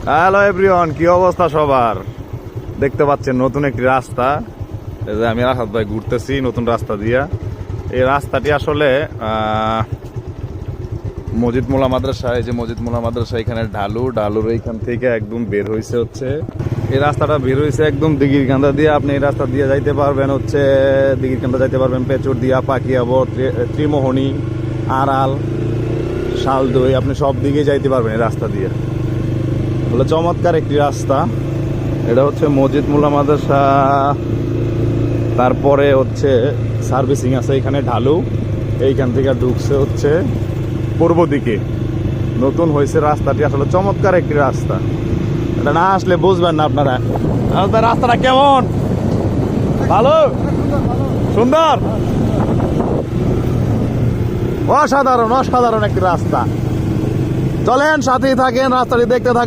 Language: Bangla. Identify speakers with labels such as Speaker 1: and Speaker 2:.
Speaker 1: হ্যালো এভরিওয়ান, কি অবস্থা সবার? দেখতে পাচ্ছেন নতুন একটি রাস্তা। এই যে আমি রাহাত ভাই ঘুরতেছি নতুন রাস্তা দিয়া। এই রাস্তাটি আসলে মসজিদ মোল্লা মাদ্রাসা, এই যে মসজিদ মোল্লা মাদ্রাসা, এখানে ঢালুর এইখান থেকে একদম বের হয়েছে হচ্ছে এই রাস্তাটা বের হয়েছে একদম দিঘির কান্দা দিয়ে। আপনি এই রাস্তা দিয়ে যাইতে পারবেন হচ্ছে দিঘির কান্দা যাইতে পারবেন, পেচুর দিয়া, পাকিয়াবর, ত্রিমোহনী, আড়াল, শালদই, আপনি সব দিকে যাইতে পারবেন এই রাস্তা দিয়ে। বলে চমৎকার একটি রাস্তা। এটা হচ্ছে মসজিদ মোল্লা মাদ্রাসা, তারপরে হচ্ছে সার্ভিসিং আছে এখানে ঢালু, এইখান থেকে ঢুকছে হচ্ছে পূর্ব দিকে। নতুন হয়েছে রাস্তাটি, আসলে চমৎকার একটি রাস্তা। এটা না আসলে বুঝবেন না আপনারা। আপনার রাস্তাটা কেমন? ভালো, সুন্দর, অসাধারণ অসাধারণ একটি রাস্তা। চলেন, সাথেই থাকেন, রাস্তাটি দেখতে থাকেন।